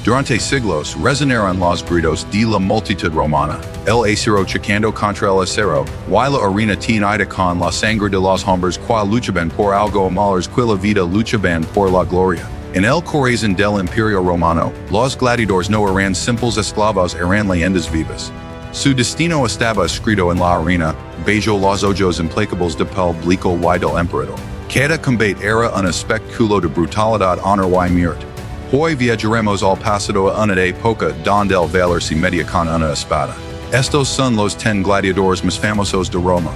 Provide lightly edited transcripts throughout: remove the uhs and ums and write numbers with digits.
Durante siglos resonaron los gritos de la multitud romana, el acero chocando contra el acero, y la arena tenida con la sangre de los hombres que luchaban por algo males que la vida luchaban por la gloria. En el corazón del Imperio Romano, los gladiadores no eran simples esclavos, eran leyendas vivas. Su destino estaba escrito en la arena, bajo los ojos implacables del público y del emperador. Cada combate era un espectáculo de brutalidad, honor y muerte. Hoy viajaremos al pasado a una época donde el valor se medía con una espada. Estos son los 10 gladiadores más famosos de Roma.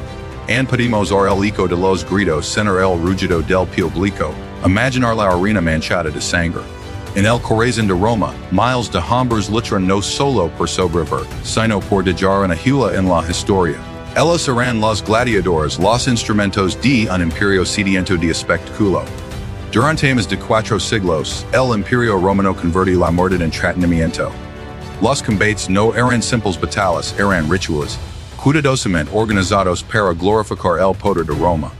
And podemos oír el eco de los gritos, sentir el rugido del público, imaginar la arena manchada de sangre. En el corazón de Roma, miles de hombres lucharon no solo por sobrevivir, sino por dejar una huella en la historia. Ellos eran los gladiadores, los instrumentos de un imperio sediento de espectáculo. Durante más de 4 siglos, el Imperio Romano convirtió la muerte en entretenimiento. Los combates no eran simples batallas, eran rituales, cuidadosamente organizados para glorificar el poder de Roma.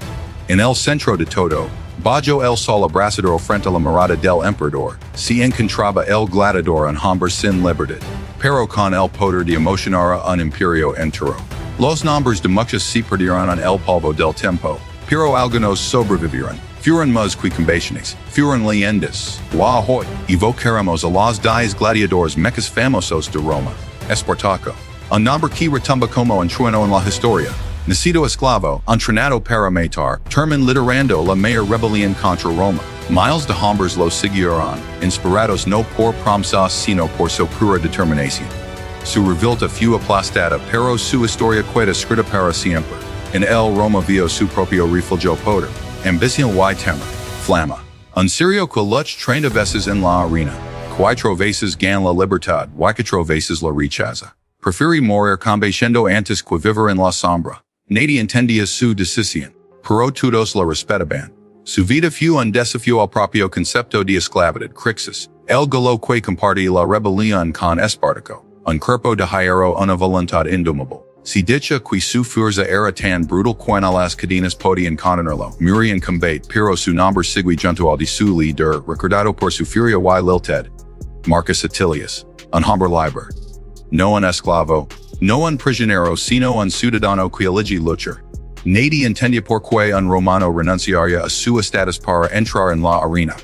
En el centro de todo, bajo el sol abrasador frente a la mirada del emperador, se encontraba el gladiador, un hombre sin libertad, pero con el poder de emocionar a un imperio entero. Los nombres de muchos se perdieron en el polvo del tiempo, pero algunos sobrevivieron. Fueron más que combaciones, fueron leyendas. Hoy evocaremos a los 10 gladiadores más famosos de Roma. Espartaco, un nombre que retumba como un trueno en la historia. Nacido esclavo, entrenado para matar, terminó liderando la mayor rebelión contra Roma. Miles de hombres lo siguieron, inspirados no por promesas sino por su pura determinación. Su revuelta fue aplastada, pero su historia queda escrita para siempre. En el Roma vio su propio refugio poder, ambición y temor. Flamma, un serio que luchó 30 veces en la arena. 4 veces ganó la libertad, y 4 veces la rechaza. Prefiere morir combatiendo antes que vivir en la sombra. Nadie entendía su decisión, pero todos la respetaban. Su vida fue un desafío al propio concepto de esclavitud. Crixus, el galo que compartía la rebelión con Espartaco, un cuerpo de hierro, una voluntad indomable. Si dicha que su fuerza era tan brutal que no las cadenas podían contenerlo, murió en combate, pero su nombre sigue junto al de su líder, recordado por su furia y lealtad. Marcus Atilius, un hombre libre. No un esclavo, no un prisionero, sino un ciudadano que elige luchar. Nadie entendía por qué un romano renunciaría a su estatus para entrar en la arena.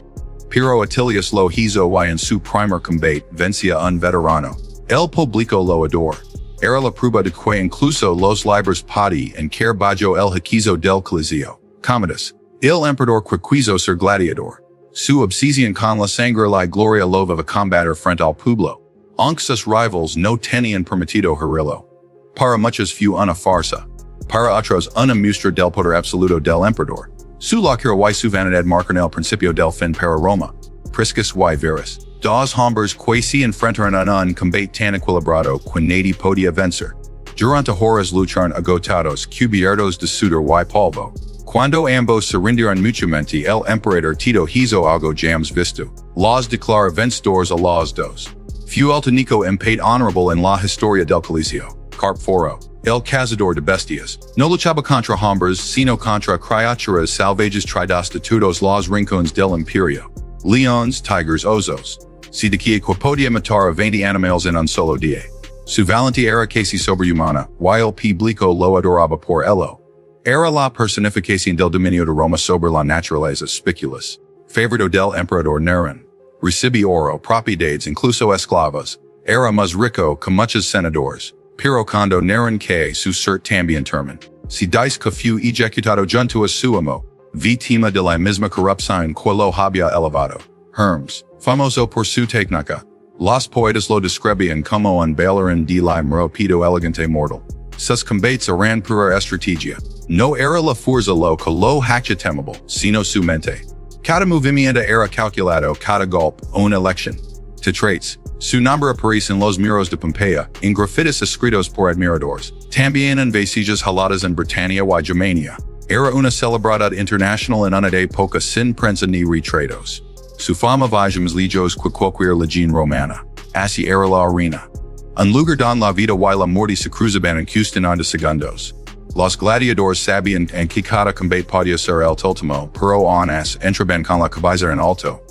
Pero Atilius lo hizo y en su primer combate vencía un veterano. El público lo adora. Era la prueba de que incluso los libres podían caer bajo el hechizo del Coliseo. Commodus, el emperador que quiso ser gladiador. Su obsesión con la sangre y gloria lo iba a combatir frente al pueblo. Aunque sus rivals no tenían permitido herirlo. Para muchos fue una farsa. Para otros una muestra del poder absoluto del emperador. Su locura y su vanidad marcan el principio del fin para Roma. Priscus y Verus. Dos hombres que se enfrentaron a un combate tan equilibrado que nadie podía vencer. Durante horas lucharon agotados, cubiertos de sudor y polvo. Cuando ambos se rindieron mutuamente, el emperador Tito hizo algo jamás visto. Los declaró vencedores a los dos. Fue el único empate honorable en la historia del Coliseo. Carpóforo, el cazador de bestias, no luchaba contra hombres, sino contra criaturas salvajes traídas de todos los rincones del imperio. Leones, tigers, osos. Se decía que podía matar a 20 animales en un solo día. Su valentía era casi sobrehumana, y el público lo adoraba por ello. Era la personificación del dominio de Roma sobre la naturaleza spiculus. Favorito del emperador Nerón. Recibía oro, propiedades, incluso esclavos. Era más rico que muchos senadores. Pero cuando Nerón que su cert también terminó. Se dice que fue ejecutado junto a su amo, víctima de la misma corrupción que lo había elevado. Hermes, famoso por su técnica. Los poetas lo describían como un bailarín de la rápido elegante mortal. Sus combates eran pura estrategia. No era la fuerza lo que lo hacía temible, sino su mente. Cada movimiento era calculado, cada golpe, una elección. Tetraites, su nombre aparece en los muros de Pompeya, en grafitis escritos por admiradores. También en vestigos haladas en Britannia y Germania. Era una celebridad internacional en una época sin prensa ni retratos. Su fama vajamos lejos que cualquier legión romana. Así era la arena. Un lugar don la vida y la muerte se cruzaban en cuestión de segundos. Los gladiadores sabían en que cada combate podía ser el último, pero aún así entraban con la cabeza en alto.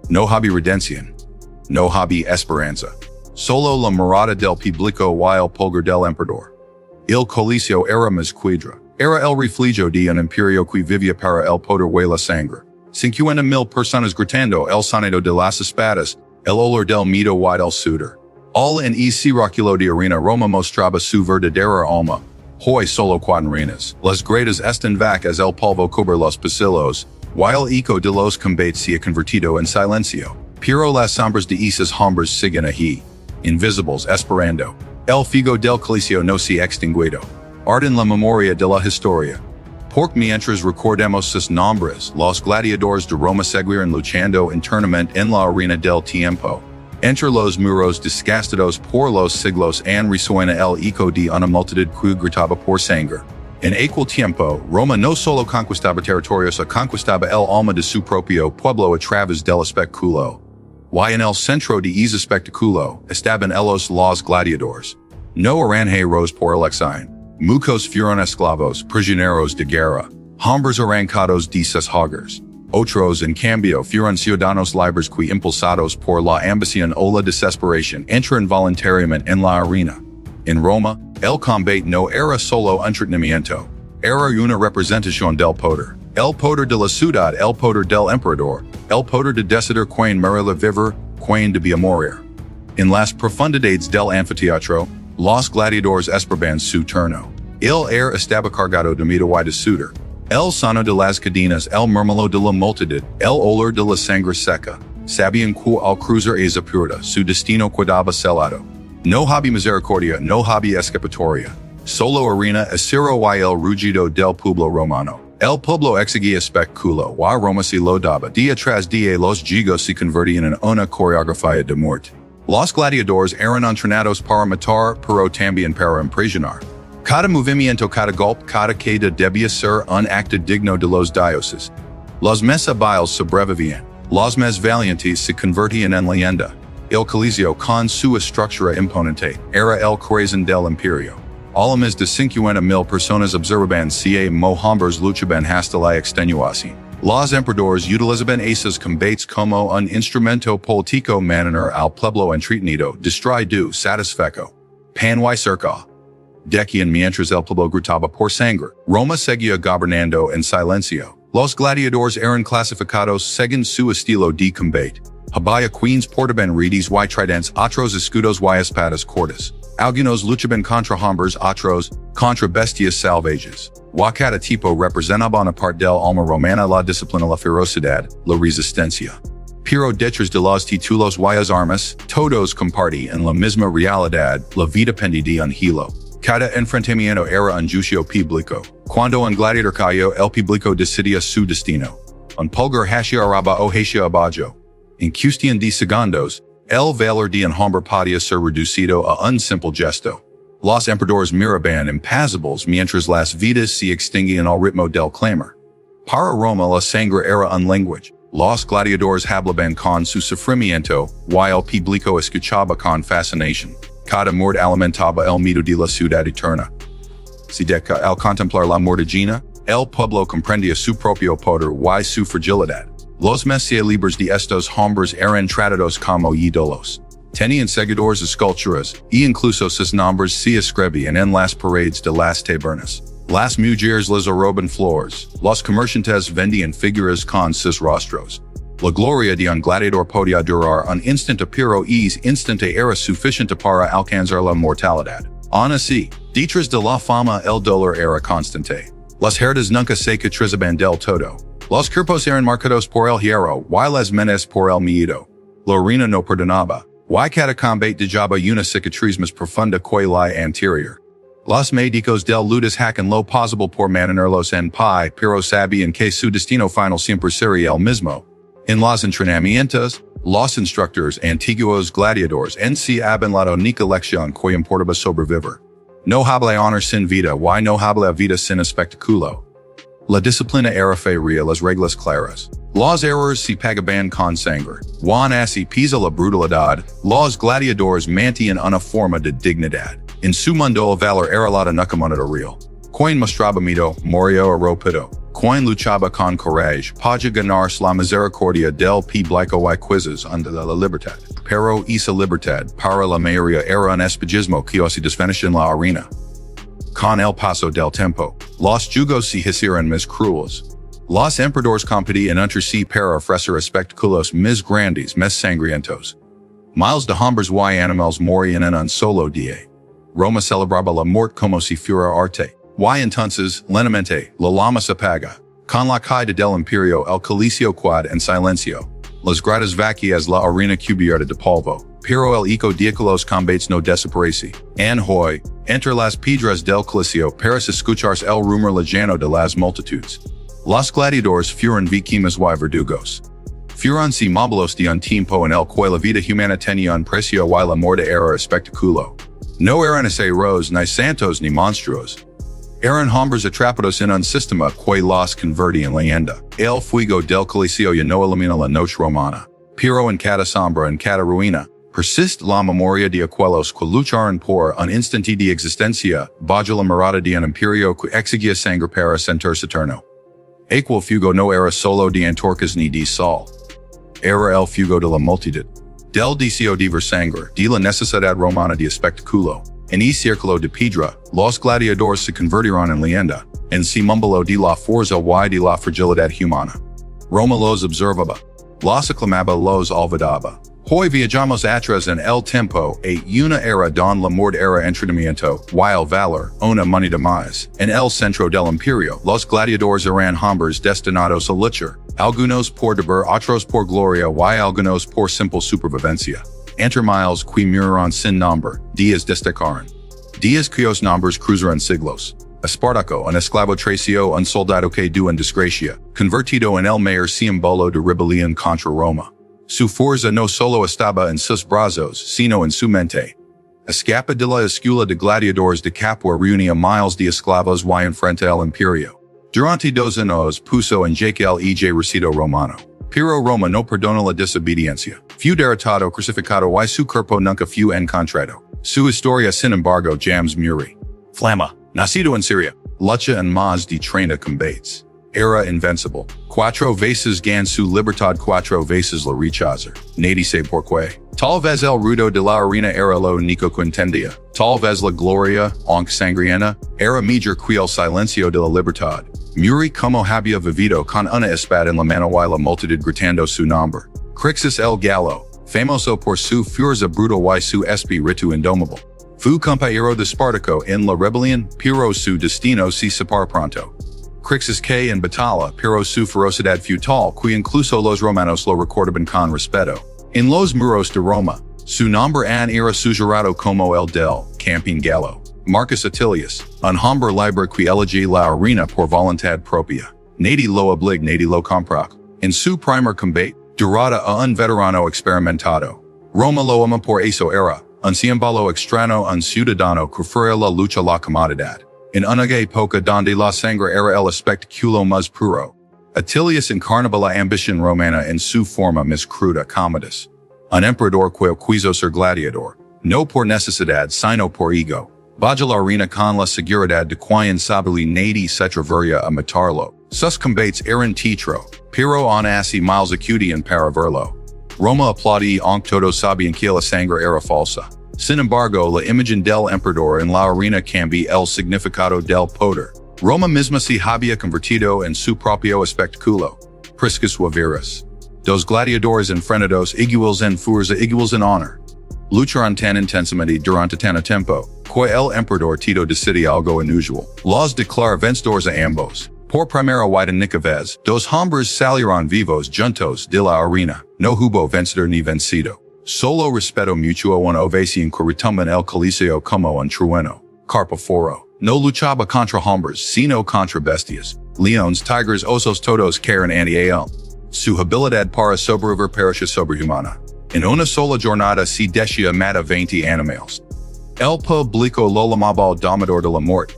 No había redención. no hobby esperanza. Solo la morada del público y el poder del emperador. Il coliseo era más cuidra. Era el refugio de un imperio que vivía para el poder y la sangre. 50,000 personas gritando el sonido de las espadas, el olor del miedo y del sudor. All en circulo de arena Roma mostraba su verdadera alma. Hoy solo cuadrinas. Las gretas están vacas el polvo cubre los pasillos, y el eco de los combates se ha convertido en silencio. Pero las sombras de esas hombres siguen allí. Invisibles esperando. El figo del coliseo no se extinguido. Arden la memoria de la historia. Porque mientras recordemos sus nombres, los gladiadores de Roma seguirán luchando eternamente en la arena del tiempo. Entre los muros desgastados por los siglos and resuena el eco de una multitud que gritaba por sangre. En aquel tiempo, Roma no solo conquistaba territorios, conquistaba el alma de su propio pueblo a través del espectáculo. Y en el centro de ese espectáculo estaban los gladiadores. No eran héroes por elección. Muchos fueron esclavos, prisioneros de guerra, hombres arrancados de sus hogares. Otros, en cambio, fueron ciudadanos libres que, impulsados por la ambición o la desesperación, entran voluntariamente en la arena. En Roma, el combate no era solo entretenimiento, era una representación del poder. El poder de la ciudad, el poder del emperador, el poder de decidir quién merece vivir, quién debía morir. En las profundidades del anfiteatro, los gladiadores esperaban su turno. El aire estaba cargado de miedo y de sudor. El sonido de las cadenas, el murmullo de la multitud, el olor de la sangre seca. Sabían que al cruzar esa puerta, su destino quedaba selado. No había misericordia, no había escapatoria. Solo arena, acero y el rugido del pueblo romano. El pueblo exigía espectáculo, y Roma se lo daba. Día tras día los juegos se convertían en una coreografía de muerte. Los gladiadores eran entrenados para matar, pero también para impresionar. Cada movimiento, cada golpe, cada caída debía ser un acto digno de los dioses. Los más hábiles sobrevivían. Los más valientes se convertían en leyenda. El coliseo, con su estructura imponente, era el corazón del imperio. A más de 50,000 personas observaban si hombres luchaban hasta la extenuación. Los emperadores utilizaban esos combates como un instrumento político mantener al pueblo entretenido, distraído, satisfecho. Pan y cerca. Decían mientras el pueblo gritaba por sangre. Roma seguía gobernando en silencio. Los gladiadores eran clasificados según su estilo de combate. Había queens portaban redes y tridentes, otros escudos y espadas cortas. Algunos luchaban contra hombres, otros contra bestias salvajes. Y cada tipo representaba una parte del alma romana, la disciplina, la ferocidad, la resistencia. Pero detrás de los títulos y las armas, todos compartían la misma realidad, la vida pendía de un hilo. Cada enfrentamiento era un juicio público. Cuando un gladiador cayó, el público decidía su destino. Un pulgar hacia arriba o hacia abajo. En cuestión de segundos, el valor de un hombre podía ser reducido a un simple gesto. Los emperadores miraban impasibles mientras las vidas se extinguían al ritmo del clamor. Para Roma la sangre era un lenguaje. Los gladiadores hablaban con su sufrimiento, y el público escuchaba con fascinación. Cada muerte alimentaba el miedo de la ciudad eterna. Si deca al contemplar la mortagina, el pueblo comprendía su propio poder y su fragilidad. Los messias libres de estos hombres eran tratados como ídolos. Tenían seguidores esculturas, e incluso sus nombres se escribían en las paredes de las tabernas. Las mujeres les roban flores, los comerciantes vendían figuras con sus rostros. La gloria de un gladiador podía durar un instante, pero ese instante era suficiente para alcanzar la mortalidad. Aún así, detrás de la fama el dolor era constante. Las heridas nunca se cicatrizaban del todo. Los cuerpos eran marcados por el hierro, y las mentes por el miedo. La arena no perdonaba, y cada combate dejaba una cicatriz más profunda que la anterior. Los médicos del ludes hacen lo posible por mantenerlos en paz, pero sabían que su destino final siempre sería el mismo. En los entrenamientos, los instructores antiguos gladiadores enseñaban la única lección que importaba sobrevivir. No había honor sin vida, y no había vida sin espectáculo. La disciplina era férrea, las reglas claras. Los errores se pagaban con sangre. Juan así pisa la brutalidad, los gladiadores mantenían una forma de dignidad. En su mundo el valor era la única moneda real. Quien mostraba miedo, moría rápido. Quien luchaba con coraje, para ganarse la misericordia del público y quizzes under la libertad. Pero esa libertad para la mayoría era un espejismo que se desvanecía en la arena. Con el paso del tiempo, los jugos se hicieron más crueles. Los emperadores competían entre sí para ofrecer espectáculos más grandes, más sangrientos. Miles de hombres y animales morían en un solo día. Roma celebraba la muerte como si fuera arte. Y entonces, lentamente, la llama se apaga. Con la caída del imperio, el coliseo quad en silencio. Las gradas vacías, la arena cubierta de polvo. Pero el eco de los combates no desaparece. Hoy, entre las piedras del coliseo para escucharse el rumor lejano de las multitudes. Los gladiadores fueron víctimas y verdugos. Fueron si móviles de un tiempo en el que la vida humana tenía un precio y la muerte era espectáculo. No eran héroes ni santos ni monstruos. Eran hombres atrapados en un sistema que los convertía en leyenda. El fuego del coliseo ya no ilumina la noche romana. Pero en cada sombra, en cada ruina, persiste la memoria de aquellos que lucharon por un instante de existencia bajo la mirada de un imperio que exigía sangre para sentirse eterno. Aquel fuego no era solo de antorchas ni de sol. Era el fuego de la multitud. Del deseo de ver sangre, de la necesidad romana de espectáculo. En el círculo de piedra, los gladiadores se convirtieron en leyenda, en símbolo de la fuerza y de la fragilidad humana. Roma los observaba, los aclamaba, los olvidaba. Hoy viajamos atrás en el tiempo una era don la muerte era entrenamiento, y el valor, una moneda más. En el centro del imperio, los gladiadores eran hombres destinados a luchar, algunos por deber, otros por gloria y algunos por simple supervivencia. Entre miles que murieron sin nombre, días destacaron. Días cuyos nombres cruzaron siglos. Espartaco, un esclavo tració un soldado que dio en desgracia, convertido en el mayor símbolo de rebelión contra Roma. Su fuerza no solo estaba en sus brazos, sino en su mente. Escapa de la escuela de gladiadores de Capua reunía miles de esclavos y enfrenta al imperio. Durante 2 años puso en jaque el ejército romano. Pero Roma no perdona la desobediencia. Fue derrotado, crucificado y su cuerpo nunca fue encontrado. Su historia, sin embargo, James Muri. Flamma, nacido en Siria, lucha en más de 30 combates. Era invencible. 4 veces gan su libertad, 4 veces la rechazar. Nadie sabe por qué. Tal vez el ruido de la arena era lo único que entendía. Tal vez la gloria, aunque sangrienta, era mejor que el silencio de la libertad. Muri como había vivido con una espada en la mano y la multitud gritando su nombre. Crixus el Gallo, famoso por su fuerza brutal y su espíritu indomable. Fu compañero de Espartaco en la rebelión, pero su destino se separó pronto. Crixus que en batalla, pero su ferocidad fue tal que incluso los romanos lo recordaban con respeto. En los muros de Roma, su nombre era susurrado como el del Camping Gallo. Marcus Atilius, un hombre libre que elegía la arena por voluntad propia. Nadie lo obligó, nadie lo compró. En su primer combate, durada a un veterano experimentado. Roma lo ama por eso era, un símbolo extraño, un ciudadano que fuera la lucha la comodidad. En una época donde la sangre era el espectáculo más puro. Atilius encarnaba la ambición romana en su forma más cruda. Commodus, un emperador que quiso ser gladiador, no por necesidad sino por ego. Bajo la arena con la seguridad de quien sabía nadie se atrevería a matarlo. Sus combates eran teatro, pero aún así miles acudían para verlo. Roma aplaudía aunque todos sabían que la sangre era falsa. Sin embargo, la imagen del emperador en la arena cambia el significado del poder. Roma misma se había convertido en su propio espectáculo. Priscus y virus. Dos gladiadores enfrentados iguales en fuerza, iguales en honor. Lucharon tan intensamente durante tanto tiempo, que el emperador Tito decidió algo inusual. Los declaró vencedores a ambos. Por primera y única vez, dos hombres salieron vivos juntos de la arena. No hubo vencedor ni vencido. Solo respeto mutuo, una ovación que retumba en el coliseo como un trueno. Carpóforo. No luchaba contra hombres, sino contra bestias. Leones, tigres, osos, todos caen ante él. Su habilidad para sobrevivir parecía sobrehumana. En una sola jornada se decía mata 20 animales. El público lo llamaba domador de la muerte.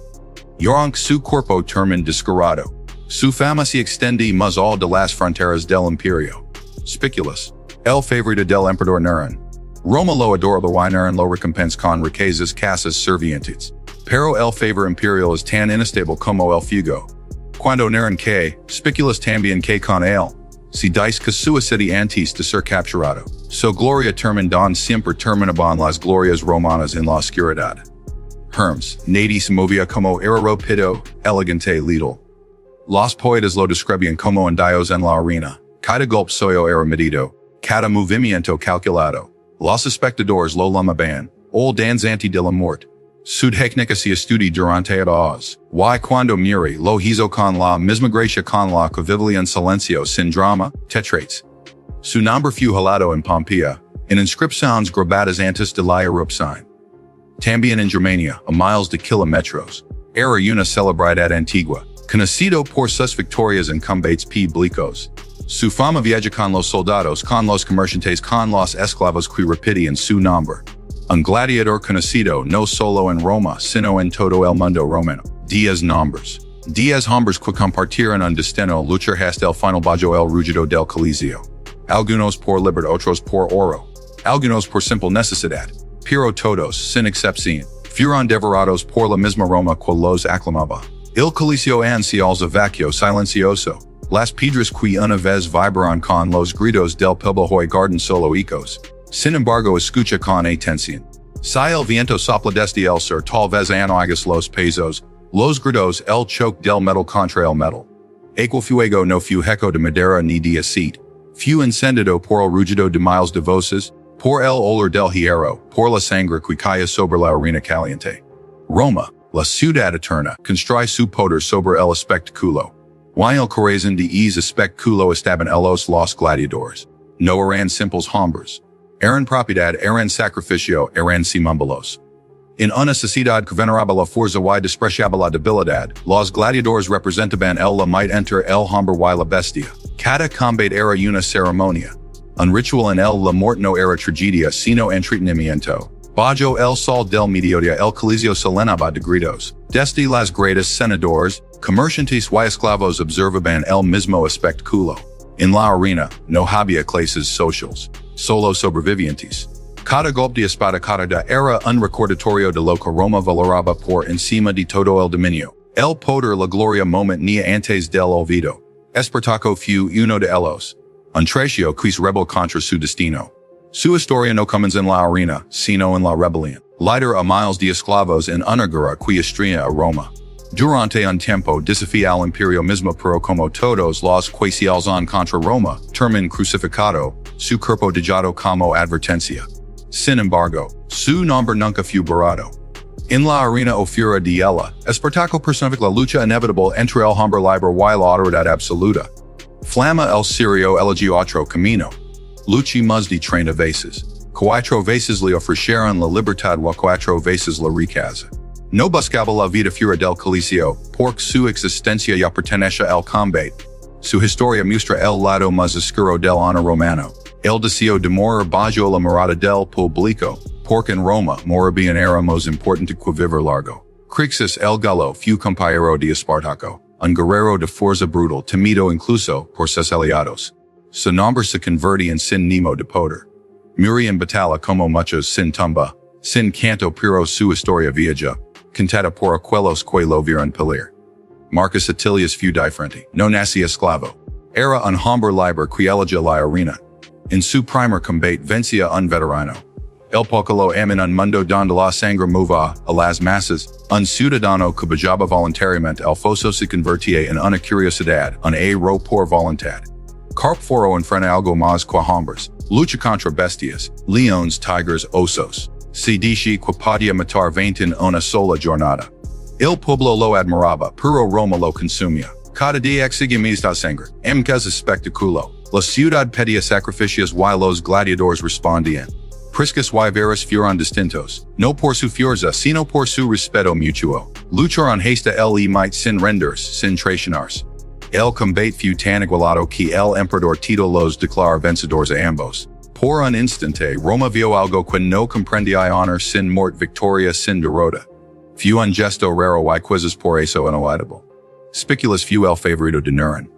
Aunque su cuerpo terminó desgarrado. Su fama se extendía más allá de las fronteras del imperio. Spiculus. El favorito del emperador Neron. Roma lo adoraba y Neron lo recompensa con riquezas, casas, servientes. Pero el favor imperial es tan inestable como el fuego. Quando neran que, spiculas también que con él. Si dice que suicidi antes de ser capturado. So gloria termindan siempre terminaban las glorias romanas en la oscuridad. Hermes, nadie se movía como era rápido, elegante little. Los poetas lo describían como andios en la arena. Cada golpe suyo era medido, cada movimiento calculado. Los espectadores lo llamaban, el danzante de la muerte. Su técnica se estudia durante años. Y cuando muri, lo hizo con la misma gracia con la que vivía en silencio sin drama, Tetraites. Su nombre fue jalado en Pompeia, en inscripciones grabadas antes de la erupción. También en Germania, a miles de kilómetros. Era una celebridad antigua, conocido por sus victorias en combates públicos. Su fama viaja con los soldados, con los comerciantes, con los esclavos que repetían su nombre. Un gladiador conocido no solo en Roma, sino en todo el mundo romano. 10 nombres. 10 hombres que compartieron un destino luchar hasta el final bajo el rugido del Coliseo. Algunos por libertad, otros por oro. Algunos por simple necesidad. Pero todos, sin excepción, fueron devorados por la misma Roma que los aclamaba. El Coliseo ancials vacío silencioso. Las piedras que una vez vibraron con los gritos del pueblo hoy guardan solo ecos. Sin embargo, escucha con atención. Si el viento sopla desde el sur, tal vez oigas los pesos, los gritos, el choque del metal contra el metal. Aquel fuego no fue eco de madera ni de acete. Fue encendido por el rugido de miles de voces, por el olor del hierro, por la sangre que caía sobre la arena caliente. Roma, la ciudad eterna, construye su poder sobre el espectáculo. Y el corazón de ese espectáculo estaban los gladiadores. No eran simples hombres. Eran propiedad, eran sacrificio, eran símbolos. En una sociedad que veneraba la fuerza y despreciaba la debilidad, los gladiadores representaban la might entre el hombre y la bestia. Cada combate era una ceremonia. Un ritual en el la muerte no era tragedia sino entretenimiento. Bajo el sol del mediodía el Coliseo se llenaba de gritos. Desde las gradas senadores, comerciantes y esclavos observaban el mismo espectáculo. En la arena, no había clases sociales, solo sobrevivientes. Cada golpe de espada cada era un recordatorio de lo que Roma valoraba por encima de todo el dominio. El poder la gloria moment ni antes del olvido. Espartaco fue uno de ellos. Un tracio que rebel contra su destino. Su historia no comienza en la arena, sino en la rebelión. Líder a miles de esclavos en una guerra que estreña a Roma. Durante un tiempo desafía al imperio mismo pero como todos los que se alzan contra Roma, termin crucificado, su cuerpo dejado como advertencia. Sin embargo, su nombre nunca fue borrado. En la arena o fuera de ella, Espartaco personifica la lucha inevitable entre el hombre libre y la autoridad absoluta. Flamma el sirio eligió otro camino. Luchi más de 30 veces. 4 veces le ofrecieron la libertad y 4 veces la riqueza. No buscaba la vida fuera del Coliseo, porque su existencia ya pertenece al combate. Su historia muestra el lado más oscuro del honor romano. El deseo de morir bajo la mirada del público, porque en Roma morir bien era más importante que vivir largo. Crixus el Gallo fue compañero de Espartaco, un guerrero de fuerza brutal temido incluso por sus aliados. Su nombre se convirtió en sin nemo de poder. Murió en batalla como muchos sin tumba, sin canto pero su historia vieja, cantada por aquellos que lo vieron pelir. Marcus Atilius fue diferente, no nació esclavo. Era un hombre libre que eligió la arena. En su primer combate vencía un veterano. El Popolo en un mundo donde la sangre movía a las masas, un ciudadano que bajaba voluntariamente al foso se convertía en una curiosidad, un héroe por voluntad. Carpóforo enfrenta algo más que hombres, lucha contra bestias, leones, tigers, osos. Se dice que podía matar 20 en una sola jornada. El pueblo lo admiraba, pero Roma lo consumía. Cada día exigía más sangre, más espectáculo. La ciudad pedía sacrificios y los gladiadores respondían. Priscus y veras fueron distintos, no por su fuerza sino por su respeto mutuo. Lucharon hasta el might sin rendirse, sin traicionarse. El combate fue tan igualado que el emperador Tito los declaró vencedores a ambos. Por un instante, Roma vio algo que no comprendía honor sin muerte, victoria sin derrota. Fue un gesto raro y quizás por eso inolvidable. Spiculus fue el favorito de Nerón.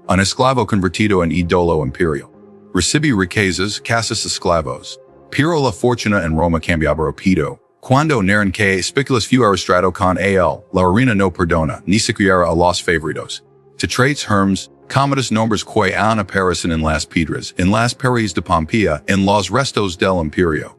Un esclavo convertido en ídolo imperial. Recibí riquezas, casas esclavos. Pero la fortuna en Roma cambiaba rápido. Cuando Nerón que Spiculus fue arrestado con él, la arena no perdona, ni siquiera a los favoritos. Tetraites Hermes, Commodus nombres que aún aparecen en las piedras, en las paredes de Pompeya, en los restos del Imperio.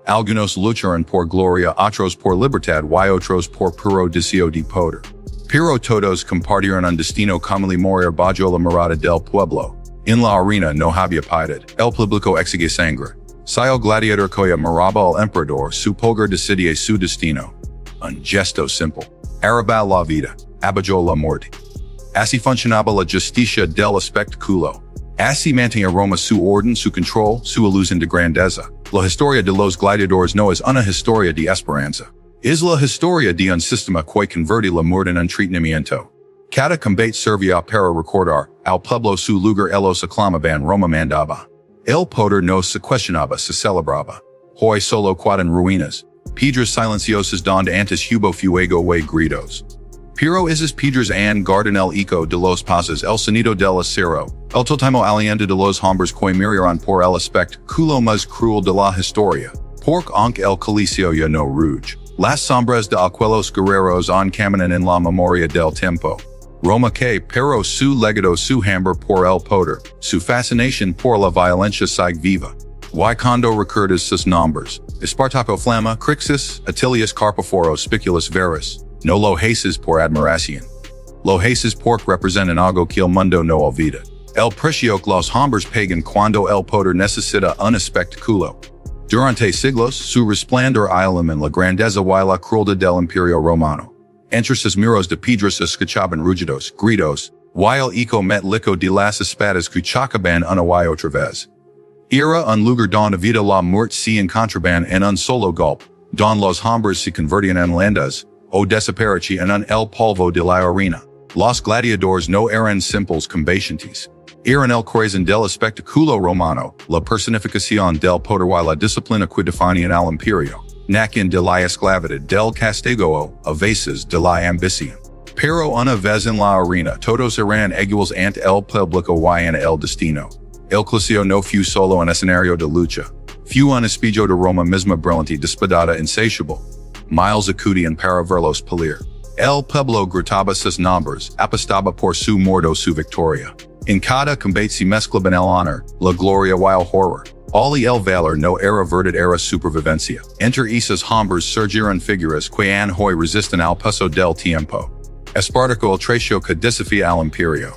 Algunos lucharon por gloria, otros por libertad y otros por puro deseo de poder. Pero todos compartieron un destino común morir bajo la mirada del pueblo. En la arena no había piedad, el público exige sangre. Si el gladiador que miraba al emperador, su pulgar decidía su destino. Un gesto simple. Arraba la vida, abajó la muerte. Así funcionaba la justicia del espectáculo. Así mantenía Roma su orden, su control, su ilusión de grandeza. La historia de los gladiadores no es una historia de esperanza. Es la historia de un sistema que convierte la muerte en entretenimiento. Cada combate servía para recordar al pueblo su lugar, ellos aclamaban, Roma mandaba. El poder no se cuestionaba, se celebraba. Hoy solo quedan ruinas. Piedras silenciosas donde antes hubo fuego y gritos. Pero esas piedras han guardan el eco de los pasos, el sonido del acero, el totimo aliento de los hombres que miraron por el espectáculo más cruel de la historia. Porque aunque el coliseo ya no ruge, las sombras de aquellos guerreros aún caminan en la memoria del tiempo. Roma que, pero su legado, su hambre por el poder, su fascinación por la violencia sigue viva. Y cuando recuerdas sus nombres, Espartaco, Flamma, Crixus, Atilius, Carpóforo, Spiculus, Verus, no lo haces por admiración. Lo haces porque representan algo que el mundo no olvida. El precio que los hombres pagan cuando el poder necesita un espectáculo. Durante siglos, su resplandor ilumina la grandeza y la crueldad del Imperio Romano. Entre sus muros de piedras escuchaban rugidos, gritos, y el eco metálico de las espadas que chocaban una y otra vez. Era un lugar donde vida la muerte se encontraban en un solo golpe, donde los hombres se convertían en leyendas, o desaparecían en el polvo de la arena. Los gladiadores no eran simples combatientes. Eran el corazón del espectáculo romano, la personificación del poder y la disciplina que definían al imperio. Nacen de la esclavitud, del castigo, a veces de la ambición. Pero una vez en la arena, todos eran iguales ante el público y en el destino. El coliseo no fue solo un escenario de lucha. Fue un espejo de Roma misma brillante, despadada, insatiable. Miles acudían para verlos pelir. El pueblo gritaba sus nombres, apostaba por su muerte o su victoria. En cada combate se mezclaban el honor, la gloria y el horror. All el valor no era verdad, era supervivencia. Entre esas hombres surgieron figuras que han hoy resisten al paso del tiempo. Espartaco, el tracio que desafía al imperio.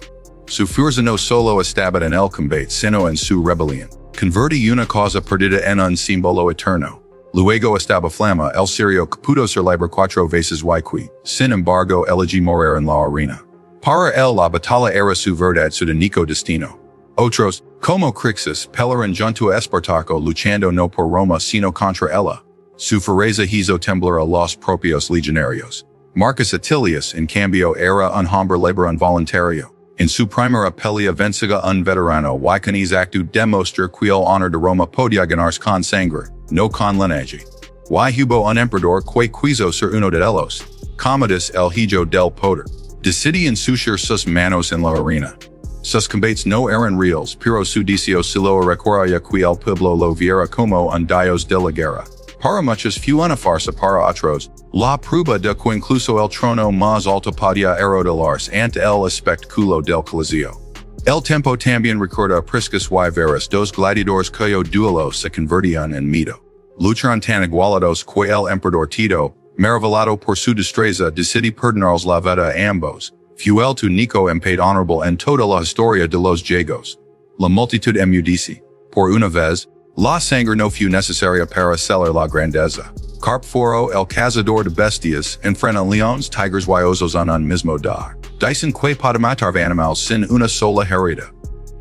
Su fuerza no solo estaba en el combate, sino en su rebelión. Convertí una cosa perdida en un símbolo eterno. Luego estaba Flamma, el serio que pudo ser libre 4 veces y que, sin embargo, elegí morir en la arena. Para él la batalla era su verdad, su único destino. Otros, como Crixus, pelearon junto a Espartaco luchando no por Roma sino contra ella. Su fiereza hizo temblar a los propios legionarios. Marcus Atilius, en cambio, era un hombre libre involuntario. En su primera pelea vencía un veterano y con exacto demostrar que el honor de Roma podía ganarse con sangre, no con linaje. Y hubo un emperador que quiso ser uno de ellos. Commodus, el hijo del poder. Decidí ensuciar sus manos en la arena. Sus combates no eran reales, pero su deseo se lo recorría que el pueblo lo viera como un dios de la guerra. Para muchos fue una farsa, para otros, la prueba de que incluso el trono más alto podía erodelarse ante el espectáculo del coliseo. El tiempo también recuerda a Priscus y Verus, dos gladiadores cuyo duelo se convertían en mito. Lucharon tan igualados que el emperador Tito, maravillado por su destreza, decidió perdonarles la vida a ambos. Fue el único empate honorable en toda la historia de los griegos. La multitud emudece. Por una vez, la sangre no fue necesaria para celar la grandeza. Carpóforo, el cazador de bestias, enfrenta leones, tigres y osos en un mismo dar. Dicen que puede matar animales sin una sola herida.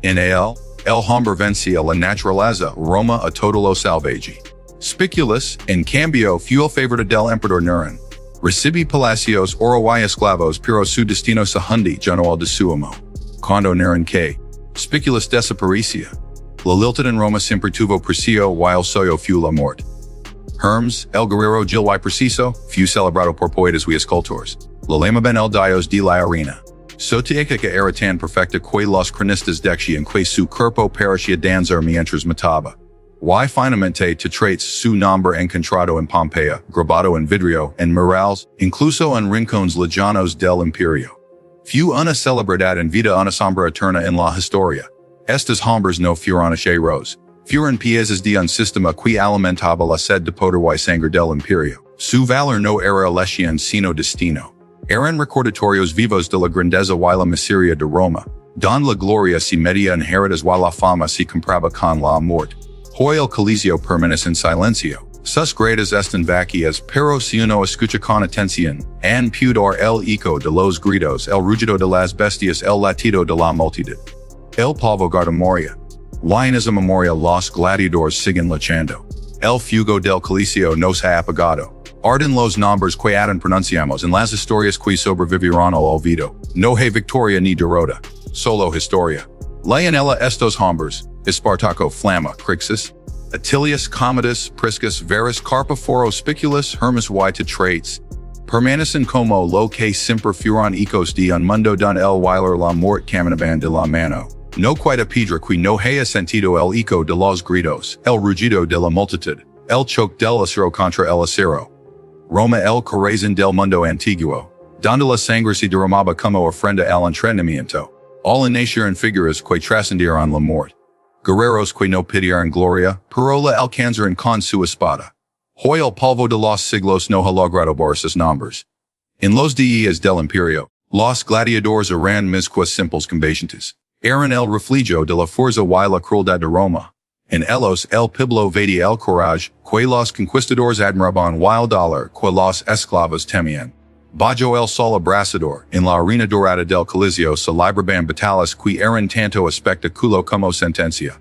En él, el hombre vencía la naturaleza, Roma a todo lo salvaje. Spiculus, en cambio, fue el favorito del emperador Neron. Recibí palacios, oro y esclavos, pero su destino se hundí junto al de su amo. Cuando Neron que, Spiculus desaparecía. La lealtad en Roma siempre tuvo precio y el suyo fue la muerte. Hermes, el guerrero Gil y preciso, fue celebrado por poetas y escultores. Lo llamaban el dios de la arena. Su técnica era tan perfecta que los cronistas decían que su cuerpo parecía danzar mientras mataba. Y finalmente Tetraites su nombre encontrado en Pompeya, grabado en vidrio, en murales, incluso en rincones lejanos del imperio. Fu una celebridad en vida una sombra eterna en la historia. Estas hombres no fueron heroes. Fueron piezas de un sistema que alimentaba la sed de poder y sangre del imperio. Su valor no era elección sino destino. Eran recordatorios vivos de la grandeza y la miseria de Roma. Don la gloria se medía en heridas y la fama se compraba con la muerte. Hoy el Coliseo permanece en silencio. Sus grades están vacías, pero si uno escucha con atención, han pudor el eco de los gritos, el rugido de las bestias, el latido de la multitud. El polvo guarda memoria. Lines a memoria los gladiadores siguen luchando. El fuego del Coliseo nos ha apagado. Arden los nombres que aún pronunciamos en las historias que sobrevivieron al olvido. No hay victoria ni derrota. Solo historia. Lean ella estos hombres, Espartaco, Flamma, Crixus, Attilius, Commodus, Priscus, Verus, Carpóforo, Spiculus, Hermes y Tetraites. Permanecen como lo que siempre fueron ecos de un mundo don el Weiler la mort caminaban de la mano. No quita piedra que no haya sentido el eco de los gritos, el rugido de la multitud, el choque del acero contra el acero. Roma el corazón del mundo antiguo, donde la sangre se derramaba como ofrenda al entrenamiento. All en nacieron figuras que trascendieron la muerte. Guerreros que no pidieron gloria, pero la alcanzaron con su espada. Hoy el polvo de los siglos no ha logrado borrar sus nombres. En los días del imperio, los gladiadores eran más que simples combatientes. Eran el refugio de la fuerza y la crueldad de Roma. En ellos el pueblo veía el coraje que los conquistadores admiraban y el dolor que los esclavos temían. Bajo el sol abrasador, en la arena dorada del Coliseo se libraban batallas que eran tanto espectáculo como sentencia.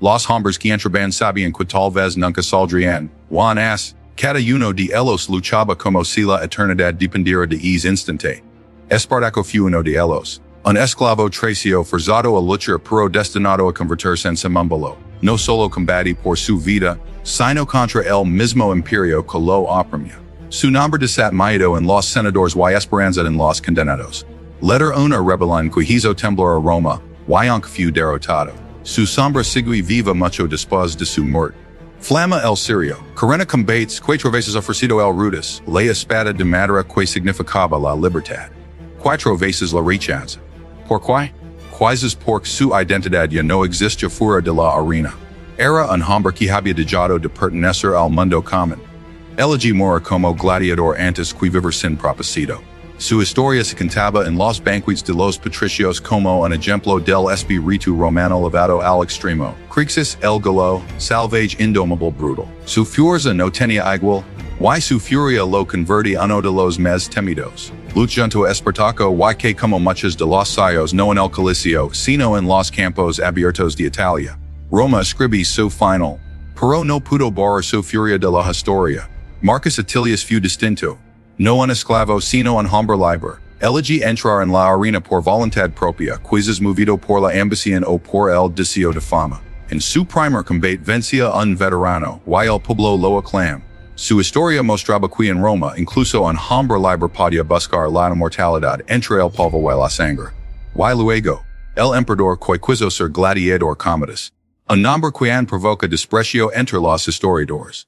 Los hombres que entraban sabían que tal vez nunca saldrían, Juan as, cada uno de ellos luchaba como si la eternidad dependiera de ese instante. Espartaco fue uno de ellos. Un esclavo tracio forzado a luchar pero destinado a convertirse en símbolo. No solo combate por su vida, sino contra el mismo imperio que lo oprimía. Su nombre desatmaido en los senadores y esperanza en los condenados. Letter una rebelión que hizo temblar a Roma, y aunque fue derrotado. Su sombra sigue viva mucho después de su muerte. Flamma el Sirio, Corena combates cuatro veces ofrecido el rudis, la espada de madera que significaba la libertad. Cuatro veces la rechaza. ¿Por qué? Quizás porque su identidad ya no existe fuera de la arena. Era un hombre que había dejado de pertenecer al mundo común. Elegí mora como gladiador antes que vivir sin propósito. Su historia se contaba en los banquetes de los patricios como un ejemplo del espíritu romano elevado al extremo. Crixus el galo, salvaje indomable brutal. Su fuerza no tenía igual, y su furia lo convertía uno de los más temidos. Luchando Espartaco y que como muchos de los sayos no en el Coliseo, sino en los campos abiertos de Italia. Roma escribí su final, pero no pudo borrar su furia de la historia. Marcus Attilius fue distinto. No un esclavo sino un hombre libre. Elegí entrar en la arena por voluntad propia, quizás movido por la ambición o por el deseo de fama. En su primer combate vencía un veterano, y el pueblo lo aclam. Su historia mostraba que en Roma incluso un hombre libre podía buscar la inmortalidad entre el polvo y la sangre. Y luego, el emperador que quiso ser gladiador Commodus. Un nombre que aún provoca desprecio entre los historiadores.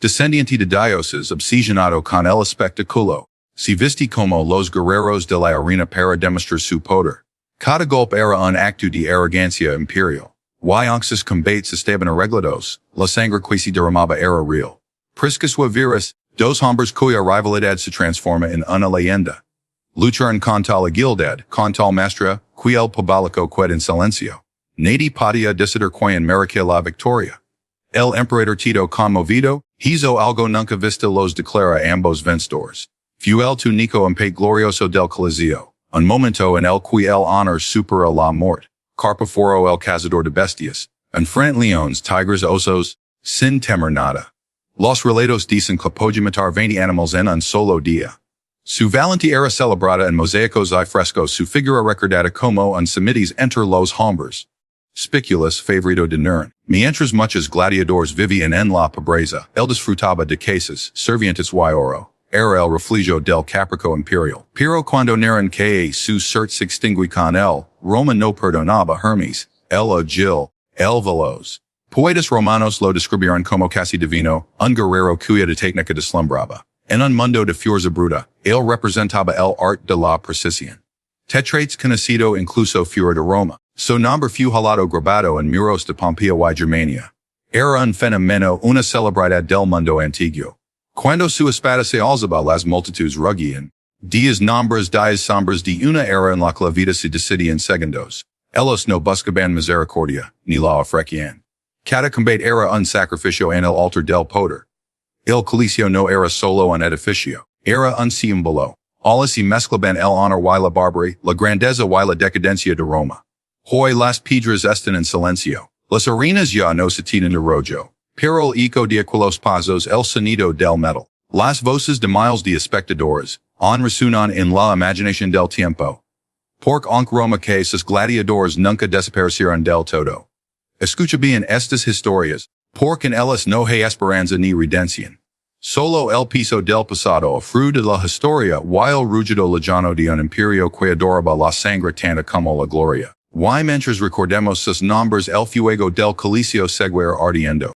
Descendiente de dioses obsesionado con el espectáculo, se viste como los guerreros de la arena para demostrar su poder. Cada golpe era un acto de arrogancia imperial. Y aunque sus combates estaban arreglados, la sangre que se derramaba era real. Priscus y Verus, dos hombres cuya rivalidad se transforma en una leyenda. Lucharon con tal agilidad, con tal maestría, que el público quedó en silencio. Nadie podía decidir quién merecía la victoria. El emperador Tito conmovido, hizo algo nunca visto los declara a ambos vencedores. Fue el túnico empate glorioso del Coliseo, un momento en el que el honor supera la muerte. Carpóforo el cazador de bestias, enfrente leones, tigres, osos, sin temer nada. Los relatos dicen que podía matar 20 animales en un solo día. Su valentía era celebrada en mosaicos y frescos, su figura recordada como un semitis entre los hombres. Spiculus favorito de Nern. Mientras muchos gladiadores vivían en la pobreza, él disfrutaba de casas, servientes y oro. Era el refugio del Caprico imperial. Pero cuando Nern que su suerte se extinguió con él, Roma no perdonaba Hermes, el agil, el veloz. Poetas romanos lo describieron como casi divino, un guerrero cuya técnica deslumbraba. En un mundo de fuerza bruta, él representaba el arte de la precisión. Tetraites conocido incluso fuera de Roma. So nombre fue jalado grabado en muros de Pompeia y Germania. Era un fenómeno, una celebridad del mundo antiguo. Cuando su espada se alzaba las multitudes rugían. Diez nombres sombras de una era en la que la vida se decidía en segundos. Ellos no buscaban misericordia, ni la ofrecían. Cada combate era un sacrificio en el altar del poder. El coliseo no era solo un edificio, era un símbolo. Alles y mezclaban el honor y la barbarie, la grandeza y la decadencia de Roma. Hoy las piedras están en silencio. Las arenas ya no se tienen de rollo. Pero el eco de aquellos pasos el sonido del metal. Las voces de miles de espectadores, resuenan en la imaginación del tiempo. Porque aunque Roma que sus gladiadores nunca desaparecieron del todo. Escucha bien estas historias, porque en ellas no hay esperanza ni redención. Solo el piso del pasado fruto de la historia y el rugido lejano de un imperio que adoraba la sangre tanta como la gloria. Y mientras recordemos sus nombres el fuego del coliseo seguirá ardiendo.